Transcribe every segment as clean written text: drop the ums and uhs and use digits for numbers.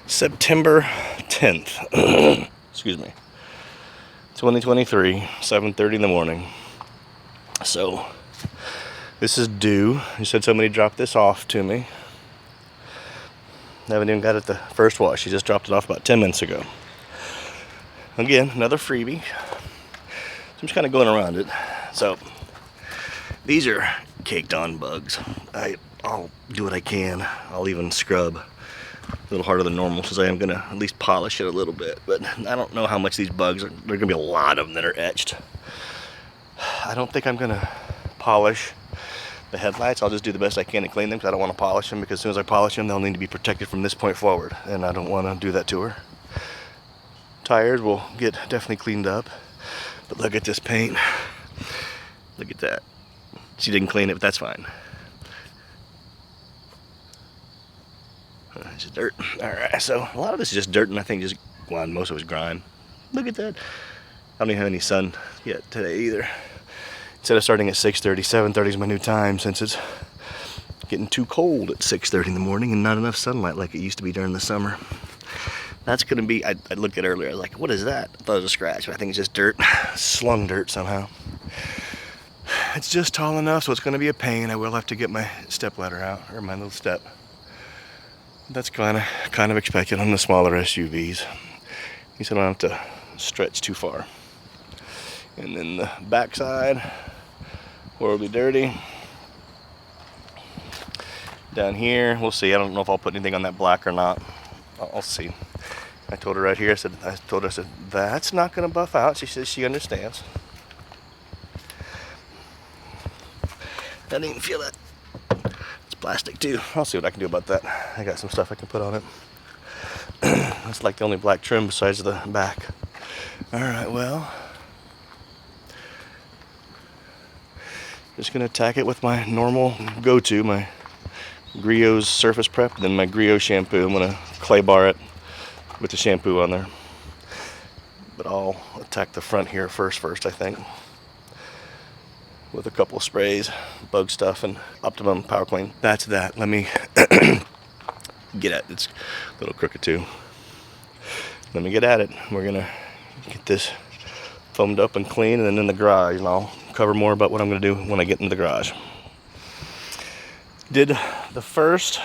September 10th. Excuse me. 2023, 7:30 in the morning. So, this is due. You said somebody dropped this off to me. I haven't even got it the first wash. She just dropped it off about 10 minutes ago. Again, another freebie. So I'm just kind of going around it. So, these are caked on bugs. I'll do what I can. I'll even scrub a little harder than normal since I am going to at least polish it a little bit. But I don't know how much these bugs are. There are going to be a lot of them that are etched. I don't think I'm going to polish the headlights. I'll just do the best I can to clean them because I don't want to polish them, because as soon as I polish them, they'll need to be protected from this point forward. And I don't want to do that to her. Tires will get definitely cleaned up. But look at this paint. Look at that. She didn't clean it, but that's fine. It's just dirt. Alright, so a lot of this is just dirt, and I think just, well, most of it was grime. Look at that. I don't even have any sun yet today either. Instead of starting at 6:30, 7:30 is my new time, since it's getting too cold at 6:30 in the morning and not enough sunlight like it used to be during the summer. That's going to be, I looked at it earlier, I was like, what is that? I thought it was a scratch, but I think it's just dirt. Slung dirt somehow. It's just tall enough, so it's going to be a pain. I will have to get my step ladder out, or my little step. That's kind of expected on the smaller SUVs. He said I don't have to stretch too far. And then the backside, where it'll be dirty. Down here, we'll see. I don't know if I'll put anything on that black or not. I'll see. I told her right here, I said, that's not going to buff out. She says she understands. I didn't even feel that. It's plastic too. I'll see what I can do about that. I got some stuff I can put on it. That's like the only black trim besides the back. Alright, well, just going to attack it with my normal go-to, my Griot's surface prep, then my Griot shampoo. I'm going to clay bar it with the shampoo on there. But I'll attack the front here first, I think, with a couple of sprays, bug stuff, and Optimum Power Clean. That's that. Let me get at it. It's a little crooked too. Let me get at it. We're going to get this foamed up and clean, and then in the garage, and I'll cover more about what I'm going to do when I get into the garage. Did the first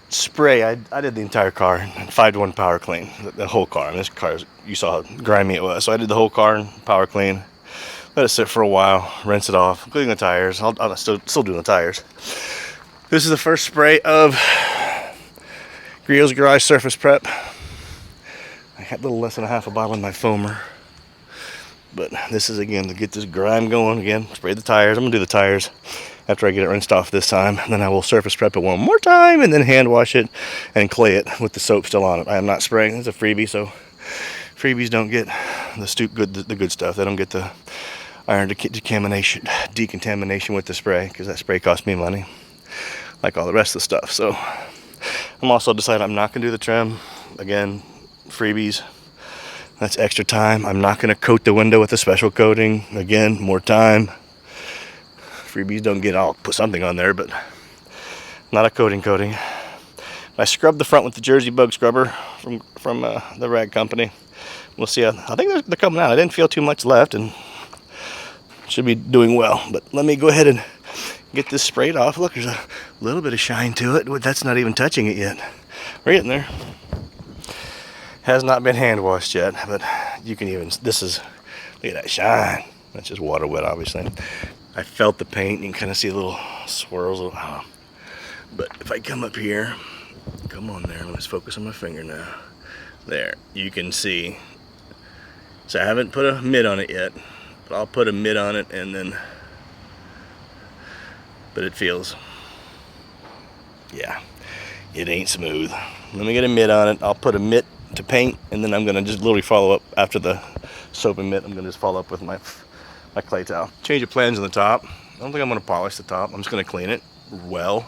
spray, I did the entire car, 5-to-1 power clean, the whole car. And this car, you saw how grimy it was. So I did the whole car in power clean, let it sit for a while, rinse it off, including the tires. I'll still doing the tires. This is the first spray of Griot's Garage Surface Prep. I had a little less than a half a bottle in my foamer. But this is, again, to get this grime going again. Spray the tires. I'm going to do the tires after I get it rinsed off this time. And then I will surface prep it one more time and then hand wash it and clay it with the soap still on it. I am not spraying. It's a freebie, so freebies don't get the good stuff. They don't get the iron decontamination with the spray, because that spray cost me money, like all the rest of the stuff. So I'm also decided I'm not going to do the trim. Again, freebies. That's extra time. I'm not going to coat the window with a special coating. Again, more time. Freebies don't get, I'll put something on there, but not a coating. I scrubbed the front with the Jersey Bug Scrubber from the rag company. We'll see. I think they're coming out. I didn't feel too much left, and should be doing well. But let me go ahead and get this sprayed off. Look, there's a little bit of shine to it. That's not even touching it yet. We're getting there. Has not been hand washed yet, but you can even, look at that shine. That's just water wet, obviously. I felt the paint, you can kind of see little swirls. But if I come up here, come on there, let's focus on my finger now. There, you can see. So I haven't put a mitt on it yet, but I'll put a mitt on it, and then, but it feels, yeah, it ain't smooth. Let me get a mitt on it. I'll put a mitt to paint, and then I'm gonna just literally follow up after the soap and mitt. I'm gonna just follow up with my clay towel. Change of plans on the top. I don't think I'm gonna polish the top. I'm just gonna clean it well.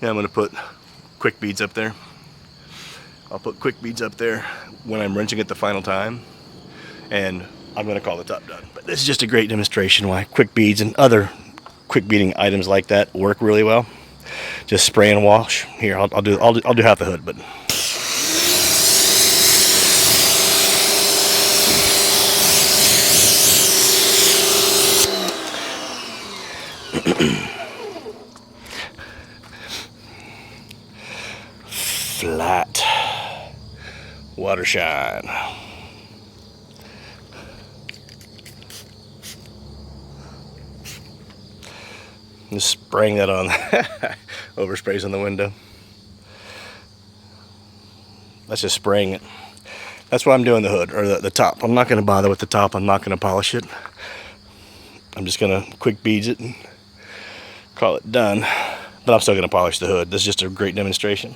Yeah, I'm gonna put quick beads up there. I'll put quick beads up there when I'm rinsing it the final time, and I'm gonna call the top done. But this is just a great demonstration why quick beads and other quick beading items like that work really well. Just spray and wash. Here, I'll do half the hood, but Flat water shine. Just spraying that on. Oversprays on the window. That's just spraying it. That's why I'm doing the hood, or the top. I'm not going to bother with the top. I'm not going to polish it. I'm just going to quick beads it and call it done. But I'm still going to polish the hood. This is just a great demonstration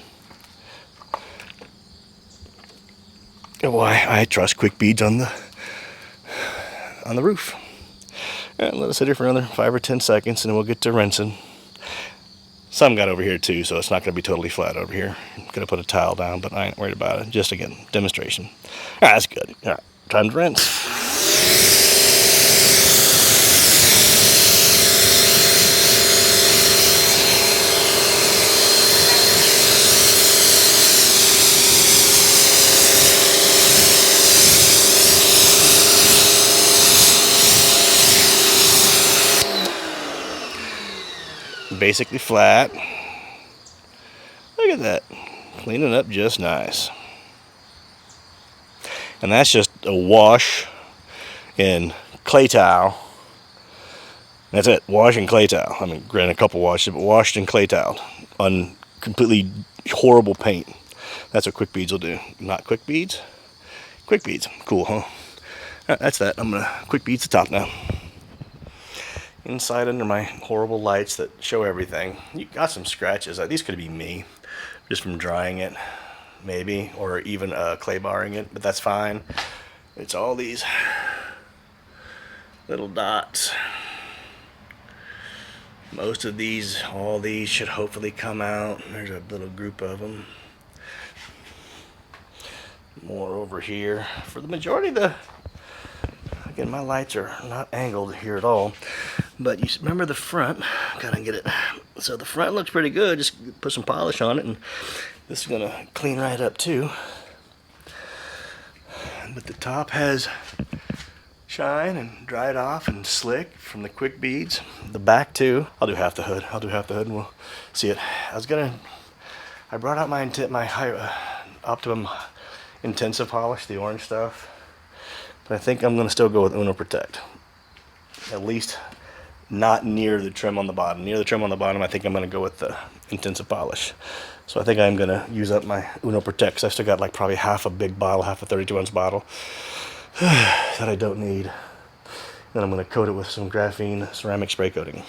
of why I trust quick beads on the roof. And let it sit here for another 5 or 10 seconds, and then we'll get to rinsing. Some got over here too, so it's not going to be totally flat over here. I'm going to put a tile down, but I ain't worried about it. Just again, demonstration. All right, that's good. All right, time to rinse. Basically flat. Look at that. Cleaning up just nice. And that's just a wash in clay towel. That's it. Wash in clay towel. I mean, granted, a couple washes, but washed in clay towel on completely horrible paint. That's what quick beads will do. Not quick beads. Quick beads. Cool, huh? All right, that's that. I'm gonna quick beads the top now. Inside under my horrible lights that show everything. You got some scratches. These could be me, just from drying it, maybe, or even clay barring it, but that's fine. It's all these little dots. Most of these, all these should hopefully come out. There's a little group of them. More over here. For the majority of the, again, my lights are not angled here at all. But you remember the front, gotta get it. So the front looks pretty good, just put some polish on it, and this is gonna clean right up too. But the top has shine and dried off and slick from the quick beads. The back too. I'll do half the hood. And we'll see it. I brought out my Optimum Intensive Polish, the orange stuff. But I think I'm gonna still go with Uno Protect. At least not near the trim on the bottom. Near the trim on the bottom, I think I'm going to go with the intensive polish. So I think I'm going to use up my Uno Protect, because I still got like probably half a big bottle, half a 32-ounce bottle that I don't need. Then I'm going to coat it with some graphene ceramic spray coating.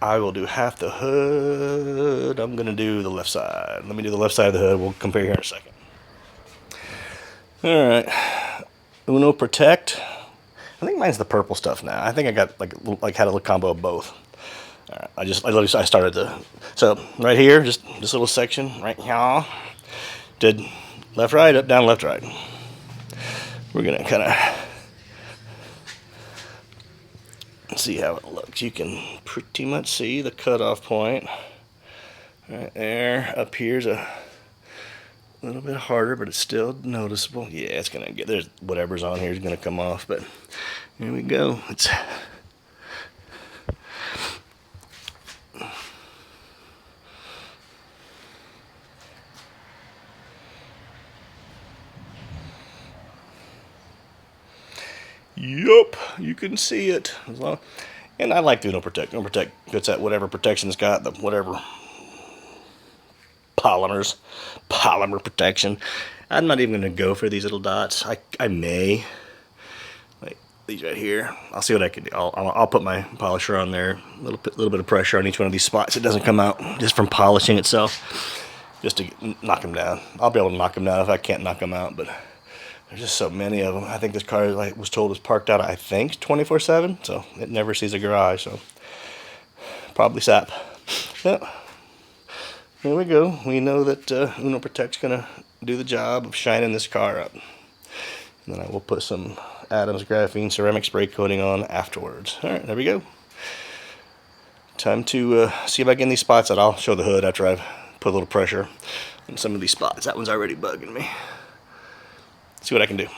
I will do half the hood. I'm going to do the left side. Let me do the left side of the hood. We'll compare here in a second. All right. Uno Protect. I think mine's the purple stuff now. I think I got had a little combo of both. All right, I started so right here, just this little section right here, did left, right, up, down, left, right. We're gonna kind of see how it looks. You can pretty much see the cutoff point right there. Up here's a little bit harder, but it's still noticeable. Yeah, it's gonna get, there's whatever's on here is gonna come off, but here we go. It's yup, you can see it. And I like the Uno Protect. Uno Protect gets at whatever protection it's got, the whatever polymer protection. I'm not even going to go for these little dots. I may, like these right here. I'll see what I can do. I'll put my polisher on there, a little bit of pressure on each one of these spots. It doesn't come out just from polishing itself, just to knock them down. I'll be able to knock them down if I can't knock them out, but there's just so many of them. I think this car, like was told, is parked out, I think, 24/7, so it never sees a garage, so probably sap. Yep. There we go. We know that Uno Protect's gonna do the job of shining this car up. And then I will put some Adams Graphene ceramic spray coating on afterwards. All right, there we go. Time to see if I get in these spots that I'll show the hood after I've put a little pressure on some of these spots. That one's already bugging me. See what I can do.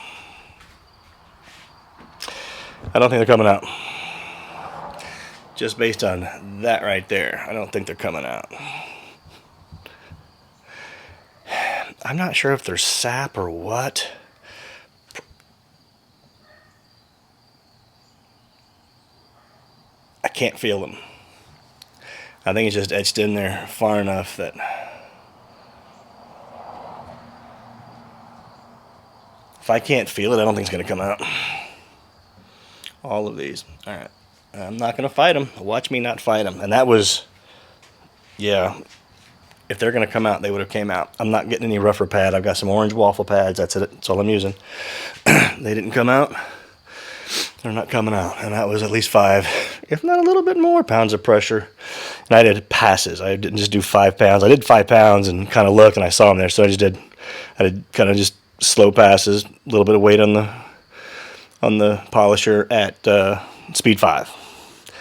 I don't think they're coming out. Just based on that right there, I don't think they're coming out. I'm not sure if they're sap or what. I can't feel them. I think it's just etched in there far enough that if I can't feel it, I don't think it's going to come out. All of these. All right. I'm not going to fight them. Watch me not fight them. And that was, yeah, if they're going to come out, they would have came out. I'm not getting any rougher pad. I've got some orange waffle pads. That's it. That's all I'm using. They didn't come out. They're not coming out. And that was at least 5, if not a little bit more, pounds of pressure. And I did passes. I didn't just do 5 pounds. I did 5 pounds and kind of looked, and I saw them there. So I did kind of just slow passes, a little bit of weight on the polisher at speed 5.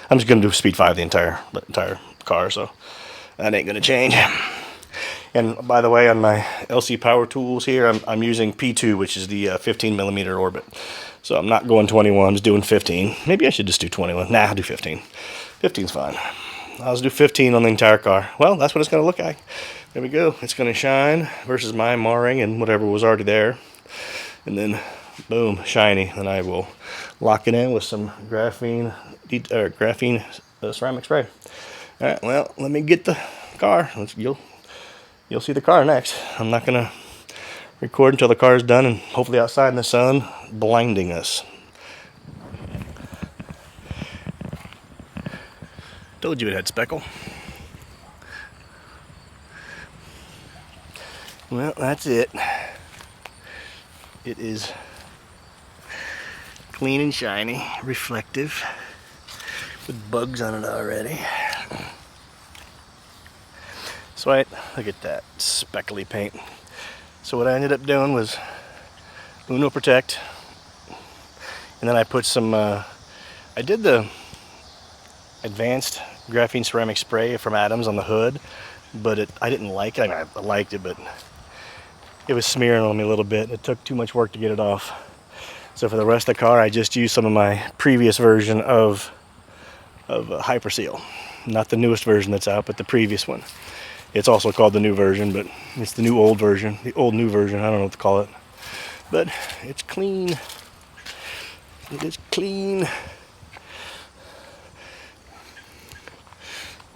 I'm just going to do speed 5 the entire car, so that ain't going to change. And by the way, on my LC Power Tools here, I'm using P2, which is the 15 millimeter orbit. So I'm not going 21, I'm just doing 15. Maybe I should just do 21. Nah, I'll do 15. 15's fine. I'll just do 15 on the entire car. Well, that's what it's going to look like. There we go. It's going to shine versus my marring and whatever was already there. And then, boom, shiny. And I will lock it in with some graphene ceramic spray. All right, well, let me get the car. You'll see the car next. I'm not going to record until the car is done and hopefully outside in the sun, blinding us. Told you it had speckle. Well, that's it. It is clean and shiny, reflective, with bugs on it already. So look at that speckly paint. So what I ended up doing was Uno Protect, and then I put some, I did the Advanced Graphene Ceramic Spray from Adams on the hood, but I didn't like it. I mean, I liked it, but it was smearing on me a little bit. It took too much work to get it off. So for the rest of the car, I just used some of my previous version of HyperSeal. Not the newest version that's out, but the previous one. It's also called the new version, but it's the new old version, the old new version. I don't know what to call it. But it's clean. It is clean.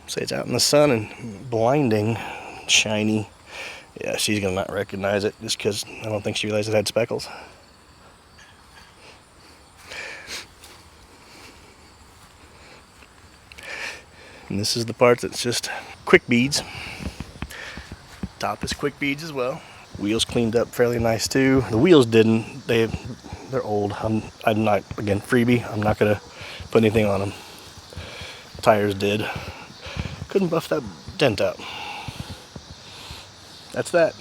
Say it's out in the sun and blinding, shiny. Yeah, she's gonna not recognize it just because I don't think she realized it had speckles. And this is the part that's just quick beads. Top is quick beads as well. Wheels cleaned up fairly nice too. The wheels didn't. They're old. I'm not, again, freebie. I'm not gonna put anything on them. Tires did. Couldn't buff that dent out. That's that.